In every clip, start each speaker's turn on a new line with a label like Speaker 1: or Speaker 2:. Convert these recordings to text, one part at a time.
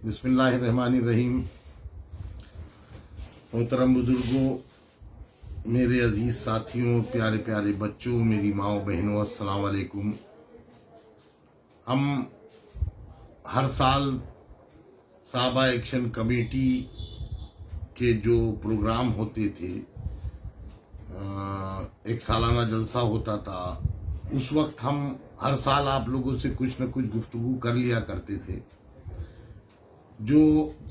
Speaker 1: बिस्मिल्लाहिर्रहमानिर्रहीम। मोहतरम बुजुर्गों, मेरे अजीज साथियों, प्यारे प्यारे बच्चों, मेरी माओ बहनों, अस्सलाम वालेकुम। हम हर साल साहबा एक्शन कमेटी के जो प्रोग्राम होते थे, एक सालाना जलसा होता था, उस वक्त हम हर साल आप लोगों से कुछ न कुछ गुफ्तगू कर लिया करते थे। जो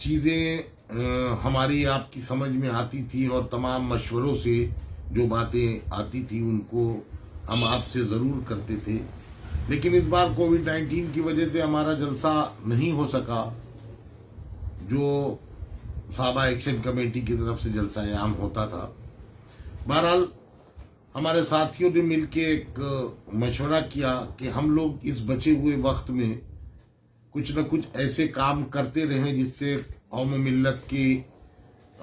Speaker 1: चीज़ें हमारी आपकी समझ में आती थी और तमाम मशवरों से जो बातें आती थी उनको हम आपसे ज़रूर करते थे। लेकिन इस बार कोविड-19 की वजह से हमारा जलसा नहीं हो सका, जो साहबा एक्शन कमेटी की तरफ से जलसा आम होता था। बहरहाल हमारे साथियों ने मिलकर एक मशवरा किया कि हम लोग इस बचे हुए वक्त में कुछ न कुछ ऐसे काम करते रहें जिससे कौम मिल्लत की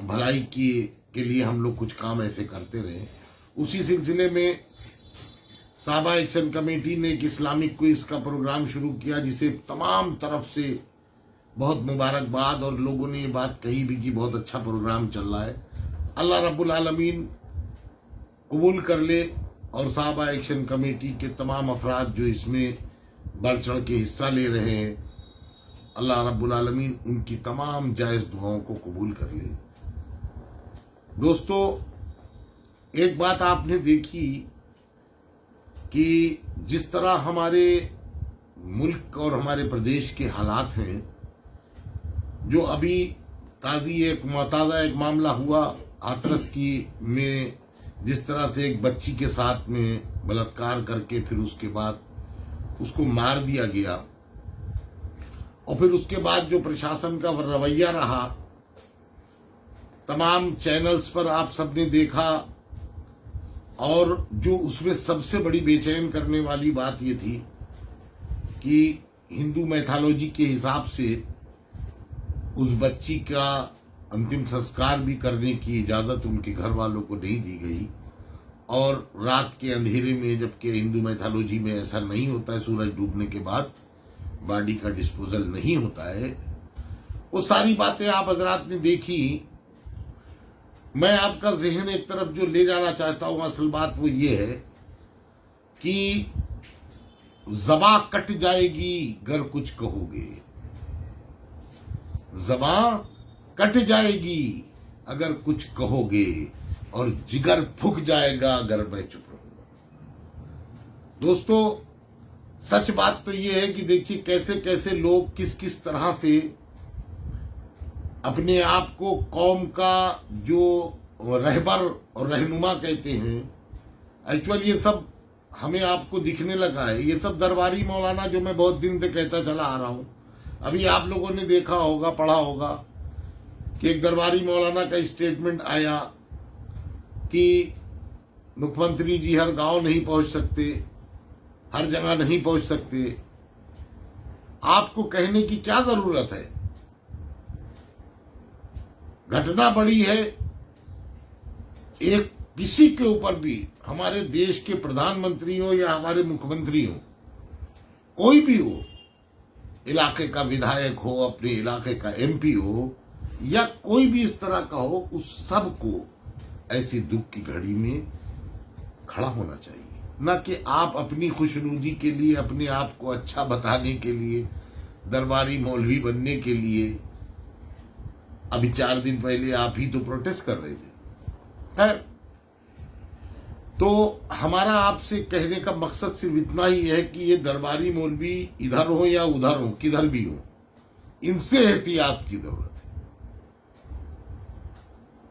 Speaker 1: भलाई के लिए हम लोग कुछ काम ऐसे करते रहें। उसी सिलसिले में साहबा एक्शन कमेटी ने एक इस्लामिक क्विज का प्रोग्राम शुरू किया, जिसे तमाम तरफ से बहुत मुबारकबाद, और लोगों ने ये बात कही भी कि बहुत अच्छा प्रोग्राम चल रहा है। अल्लाह रब्बुल आलमीन कबूल कर ले, और साहबा एक्शन कमेटी के तमाम अफराद जो इसमें बढ़ चढ़ के हिस्सा ले रहे हैं, अल्लाह रब्बुल आलमीन उनकी तमाम जायज़ दुआओं को कबूल कर ले। दोस्तों, एक बात आपने देखी कि जिस तरह हमारे मुल्क और हमारे प्रदेश के हालात हैं, जो अभी ताज़ा एक मामला हुआ हाथरस की में, जिस तरह से एक बच्ची के साथ में बलात्कार करके फिर उसके बाद उसको मार दिया गया, और फिर उसके बाद जो प्रशासन का रवैया रहा, तमाम चैनल्स पर आप सबने देखा। और जो उसमें सबसे बड़ी बेचैन करने वाली बात ये थी कि हिंदू मैथोलॉजी के हिसाब से उस बच्ची का अंतिम संस्कार भी करने की इजाज़त उनके घर वालों को नहीं दी गई, और रात के अंधेरे में, जबकि हिंदू मैथोलॉजी में ऐसा नहीं होता है, सूरज डूबने के बाद बॉडी का डिस्पोजल नहीं होता है। वो सारी बातें आप हजरात ने देखी। मैं आपका जहन एक तरफ जो ले जाना चाहता हूं, असल बात वो ये है कि ज़बां कट जाएगी गर कुछ कहोगे, ज़बां कट जाएगी अगर कुछ कहोगे, और जिगर फूक जाएगा अगर मैं चुप रहूंगा। दोस्तों, सच बात तो ये है कि देखिए कैसे कैसे लोग किस किस तरह से अपने आप को कौम का जो रहबर और रहनुमा कहते हैं, एक्चुअली ये सब हमें आपको दिखने लगा है। ये सब दरबारी मौलाना जो मैं बहुत दिन से कहता चला आ रहा हूं, अभी आप लोगों ने देखा होगा, पढ़ा होगा कि एक दरबारी मौलाना का स्टेटमेंट आया कि मुख्यमंत्री जी हर गांव नहीं पहुंच सकते, हर जगह नहीं पहुंच सकते। आपको कहने की क्या जरूरत है? घटना बड़ी है। एक किसी के ऊपर भी, हमारे देश के प्रधानमंत्री हो या हमारे मुख्यमंत्री हो, कोई भी हो, इलाके का विधायक हो, अपने इलाके का एमपी हो, या कोई भी इस तरह का हो, उस सब को ऐसी दुख की घड़ी में खड़ा होना चाहिए। न कि आप अपनी खुशनुदी के लिए, अपने आप को अच्छा बताने के लिए, दरबारी मौलवी बनने के लिए। अभी 4 दिन पहले आप ही तो प्रोटेस्ट कर रहे थे। है तो हमारा आपसे कहने का मकसद सिर्फ इतना ही है कि ये दरबारी मौलवी इधर हो या उधर हो, किधर भी हो, इनसे एहतियात की जरूरत है।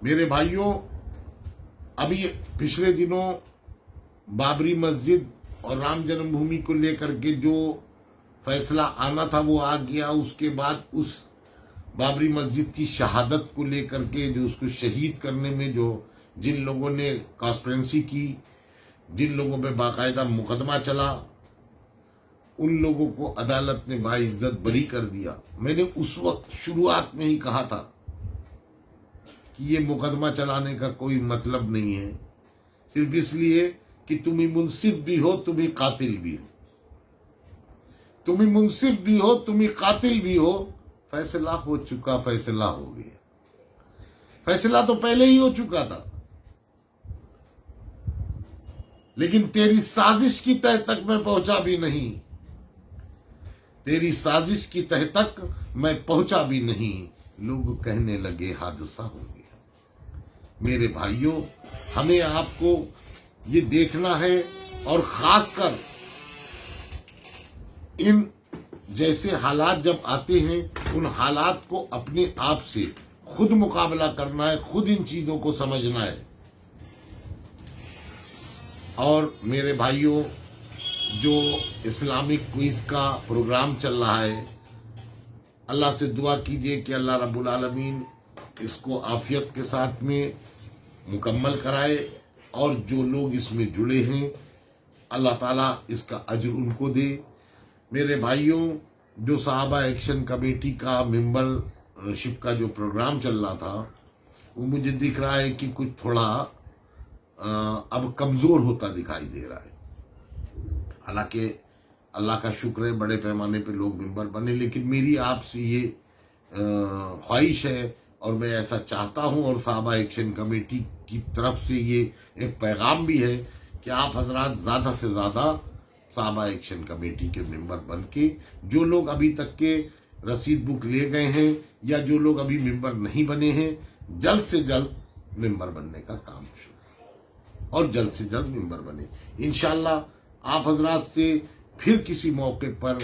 Speaker 1: मेरे भाइयों, अभी पिछले दिनों बाबरी मस्जिद और राम जन्मभूमि को लेकर के जो फैसला आना था वो आ गया। उसके बाद उस बाबरी मस्जिद की शहादत को लेकर के, जो उसको शहीद करने में जो जिन लोगों ने कॉन्स्पिरेंसी की, जिन लोगों पे बाकायदा मुकदमा चला, उन लोगों को अदालत ने बाइज्जत बरी कर दिया। मैंने उस वक्त शुरुआत में ही कहा था कि ये मुकदमा चलाने का कोई मतलब नहीं है, सिर्फ इसलिए कि तुम ही मुंसिफ भी हो, तुम ही कातिल भी हो, तुम ही मुंसिफ भी हो, तुम ही कातिल भी हो, फैसला हो चुका, फैसला हो गया। फैसला तो पहले ही हो चुका था, लेकिन तेरी साजिश की तह तक मैं पहुंचा भी नहीं, तेरी साजिश की तह तक मैं पहुंचा भी नहीं, लोग कहने लगे हादसा हो गया। मेरे भाइयों, हमें आपको ये देखना है, और खासकर इन जैसे हालात जब आते हैं, उन हालात को अपने आप से खुद मुकाबला करना है, खुद इन चीजों को समझना है। और मेरे भाइयों, जो इस्लामिक क्विज का प्रोग्राम चल रहा है, अल्लाह से दुआ कीजिए कि अल्लाह रब्बुल आलमीन इसको आफियत के साथ में मुकम्मल कराए, और जो लोग इसमें जुड़े हैं अल्लाह ताला इसका अज्र उनको दे। मेरे भाइयों, जो साहबा एक्शन कमेटी का मेंबरशिप का जो प्रोग्राम चल रहा था, वो मुझे दिख रहा है कि कुछ थोड़ा अब कमजोर होता दिखाई दे रहा है। हालांकि अल्लाह का शुक्र है, बड़े पैमाने पे लोग मेंबर बने, लेकिन मेरी आपसे ये ख्वाहिश है और मैं ऐसा चाहता हूं, और साहबा एक्शन कमेटी की तरफ से ये एक पैगाम भी है कि आप हजरात ज़्यादा से ज़्यादा साहबा एक्शन कमेटी के मेंबर बन के, जो लोग अभी तक के रसीद बुक ले गए हैं या जो लोग अभी मेंबर नहीं बने हैं, जल्द से जल्द मेंबर बनने का काम शुरू और जल्द से जल्द मेंबर बने। इंशाल्लाह आप हजरात से फिर किसी मौके पर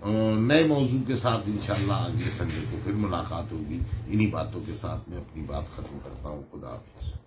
Speaker 1: नए मौजू के साथ इंशाल्लाह अगले संडे को फिर मुलाकात होगी। इन्हीं बातों के साथ मैं अपनी बात खत्म करता हूँ। खुदा हाफिज़।